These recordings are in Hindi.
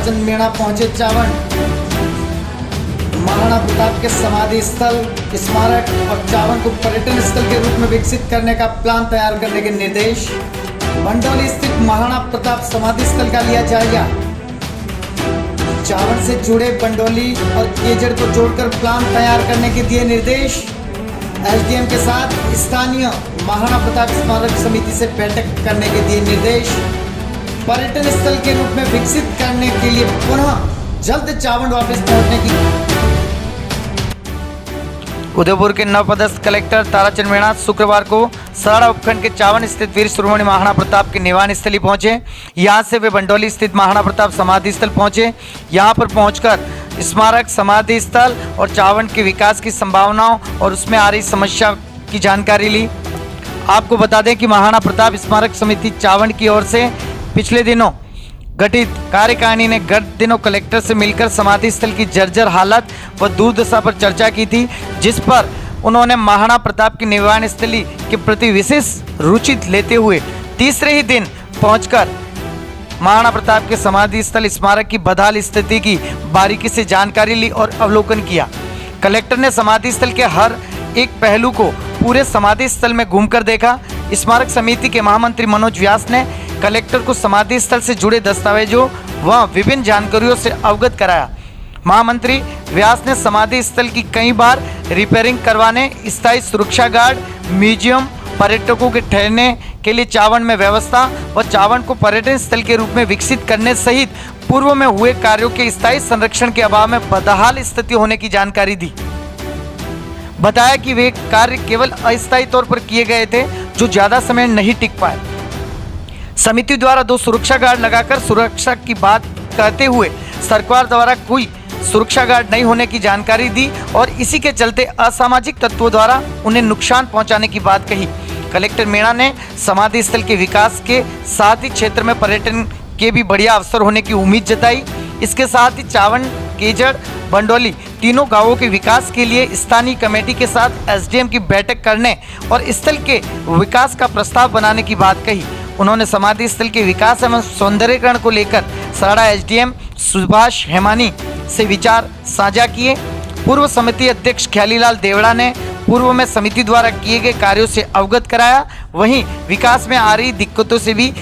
ताराचंद मीणा पहुंचे चावंड। महाराणा प्रताप के समाधि स्थल, स्मारक और चावंड को पर्यटन स्थल के रूप में विकसित करने का प्लान तैयार करने के निर्देश। बंडोली स्थित महाराणा प्रताप समाधि स्थल का लिया जायजा। चावंड से जुड़े बंडोली और केजड़ को जोड़कर प्लान तैयार करने के दिए निर्देश। एसडीएम के साथ स्थानीय महाराणा प्रताप स्मारक समिति से बैठक करने के दिए निर्देश। पर्यटन स्थल के रूप में विकसित करने के लिए पुनः जल्द चावंड वापस पहुंचने की। उदयपुर के नवपदस्थ कलेक्टर ताराचंद मीणा शुक्रवार को सराड़ा उपखंड के चावंड स्थित वीर शिरोमणि महाराणा प्रताप की निवास स्थली पहुंचे। यहां से वे बंडोली स्थित महाराणा प्रताप समाधि स्थल पहुंचे। यहां पर पहुंचकर स्मारक, समाधि स्थल और चावंड के विकास की संभावनाओं और उसमें आ रही समस्या की जानकारी ली। आपको बता दें कि महाराणा प्रताप स्मारक समिति चावंड की ओर से पिछले दिनों गठित कार्यकारिणी ने गत दिनों कलेक्टर से मिलकर समाधि स्थल की जर्जर हालत व दुर्दशा पर चर्चा की थी, जिस पर उन्होंने महाराणा प्रताप की निवास स्थली के प्रति विशेष रुचि लेते हुए तीसरे ही दिन पहुंचकर महाराणा प्रताप के समाधि स्थल स्मारक की बदहाल स्थिति की बारीकी से जानकारी ली और अवलोकन किया। कलेक्टर ने समाधि स्थल के हर एक पहलू को पूरे समाधि स्थल में घूमकर देखा। स्मारक समिति के महामंत्री मनोज व्यास ने कलेक्टर को समाधि स्थल से जुड़े दस्तावेजों व विभिन्न जानकारियों से अवगत कराया। महामंत्री व्यास ने समाधि स्थल की कई बार रिपेयरिंग करवाने, स्थायी सुरक्षा गार्ड, म्यूजियम, पर्यटकों के ठहरने के लिए चावंड में व्यवस्था व चावंड को पर्यटन स्थल के रूप में विकसित करने सहित पूर्व में हुए कार्यों के स्थायी संरक्षण के अभाव में बदहाल स्थिति होने की जानकारी दी। बताया कि वे कार्य केवल अस्थायी तौर पर किए गए थे जो ज़्यादा समय नहीं टिक पाए। समिति द्वारा 2 सुरक्षा गार्ड लगाकर सुरक्षा की बात कहते हुए सरकार द्वारा कोई सुरक्षा गार्ड नहीं होने की जानकारी दी और इसी के चलते असामाजिक तत्वों द्वारा उन्हें नुकसान पहुंचाने की बात कही। कलेक्टर मीणा ने समाधि स्थल के विकास के साथ ही क्षेत्र में पर्यटन के भी बढ़िया अवसर होने की उम्मीद जताई। इसके साथ ही चावंड, केजड़, बंडोली तीनों गांवों के विकास के लिए स्थानीय कमेटी के साथ एसडीएम की बैठक करने और स्थल के विकास का प्रस्ताव बनाने की बात कही। उन्होंने समाधि स्थल के विकास एवं सौंदर्यीकरण को लेकर सराड़ा एसडीएम सुभाष हेमानी से विचार साझा किए। पूर्व समिति अध्यक्ष ख्यालीलाल देवड़ा ने पूर्व में समिति द्वारा किए गए कार्यों से अवगत कराया, वहीं विकास में आ रही दिक्कतों से भी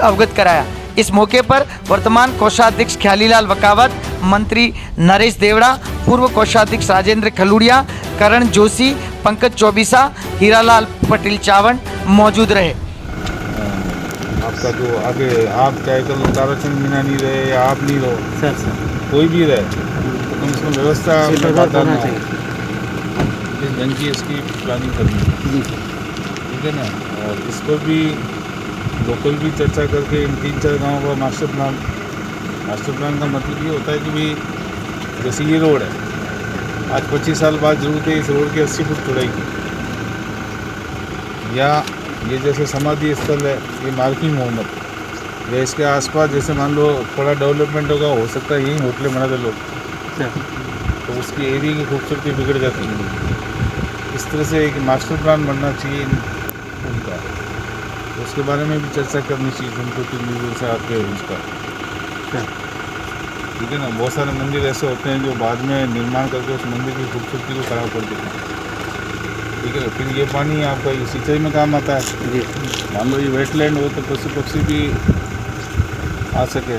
अवगत कराया। इस मौके पर वर्तमान कोषाध्यक्ष ख्यालीलाल वकावत, मंत्री नरेश देवड़ा, पूर्व कोषाध्यक्ष राजेंद्र खलूड़िया, करण जोशी, पंकज चौबीसा, हीरालाल पटेल चावंड मौजूद रहे। आपका जो आगे आप चाहे कल ताराचंद मीणा नहीं रहे या आप नहीं रहो, सर कोई भी रहे तो कम से कम व्यवस्था होना चाहिए। इस ढंग की इसकी प्लानिंग करनी, ठीक है ना। और इस पर भी लोकल भी चर्चा करके इन 3-4 गाँवों का मास्टर प्लान का मतलब ये होता है कि भाई जैसे ये रोड है, आज 25 साल बाद जरूरत है इस रोड की 80 फुट चौड़ाई की, या ये जैसे समाधि स्थल है ये मार्किंग मोहम्मद या इसके आसपास जैसे मान लो थोड़ा डेवलपमेंट होगा, हो सकता है यही होटलें बना दे लोग, तो उसकी एरिया की खूबसूरती बिगड़ जाती है। इस तरह से एक मास्टर प्लान बनना चाहिए उनका, तो उसके बारे में भी चर्चा करनी चाहिए उनको 3 दिन से आपके उसका, ठीक है ना। बहुत सारे मंदिर ऐसे होते हैं जो बाद में निर्माण करके उस मंदिर की खूबसूरती को खराब कर देते हैं, ठीक है। फिर ये पानी आपका ये सिंचाई में काम आता है जी। मान लो ये वेटलैंड हो तो पशु पक्षी भी आ सके।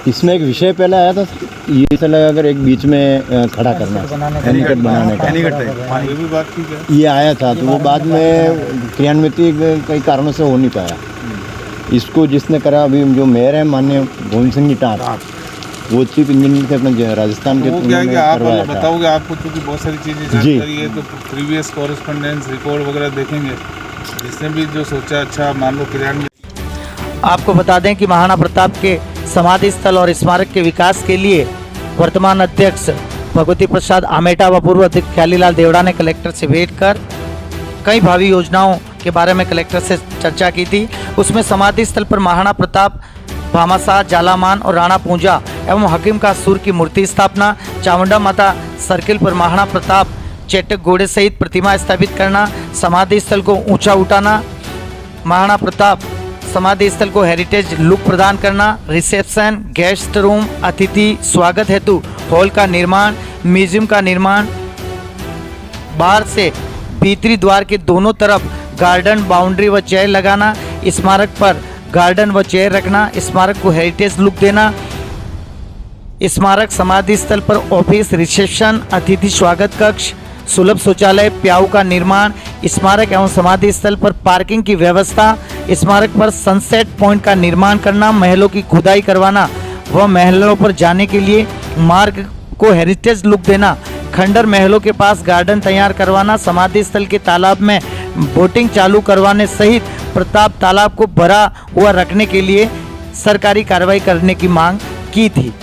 इसमें एक विषय पहले आया था, ये चला अगर एक बीच में खड़ा करना एनीकट बनाने का, ये भी बात ठीक है, ये आया था तो वो बाद में क्रियान्वित कई कारणों से हो नहीं पाया। इसको जिसने करा अभी जो मेयर है माननीय गोविंद सिंह टार, वो चीफ इंजीनियर के अपने राजस्थान के क्या है कि आप बताओगे, आपको क्योंकि बहुत सारी चीज़ें जानकारी है तो प्रीवियस कॉरेस्पॉन्डेंस रिकॉर्ड वगैरह देखेंगे, जिसने भी जो सोचा अच्छा मान लो क्रियान्वित। आपको बता दें कि महाराणा प्रताप के समाधि स्थल और स्मारक के विकास के लिए वर्तमान अध्यक्ष भगवती प्रसाद आमेटा व पूर्व अध्यक्ष ख्यालीलाल देवड़ा ने कलेक्टर से भेंट कर कई भावी योजनाओं के बारे में कलेक्टर से चर्चा की थी। उसमें समाधि स्थल पर महाराणा प्रताप, भामाशाह, जालामान और राणा पूंजा एवं हकीम का सूर की मूर्ति स्थापना, चामुंडा माता सर्किल पर महाराणा प्रताप चेटक घोड़े सहित प्रतिमा स्थापित करना, समाधि स्थल को ऊंचा उठाना, महाराणा प्रताप समाधि स्थल को हेरिटेज लुक प्रदान करना, रिसेप्शन, गेस्ट रूम, अतिथि स्वागत हेतु हॉल का निर्माण, म्यूजियम का निर्माण, बाहर से भीतरी द्वार के दोनों तरफ गार्डन बाउंड्री व चेयर लगाना, स्मारक पर गार्डन व चेयर रखना, स्मारक को हेरिटेज लुक देना, स्मारक समाधि स्थल पर ऑफिस, रिसेप्शन, अतिथि स्वागत कक्ष, सुलभ शौचालय, प्याऊ का निर्माण, स्मारक एवं समाधि स्थल पर पार्किंग की व्यवस्था, स्मारक पर सनसेट पॉइंट का निर्माण करना, महलों की खुदाई करवाना व महलों पर जाने के लिए मार्ग को हेरिटेज लुक देना, खंडर महलों के पास गार्डन तैयार करवाना, समाधि स्थल के तालाब में बोटिंग चालू करवाने सहित प्रताप तालाब को भरा हुआ रखने के लिए सरकारी कार्रवाई करने की मांग की थी।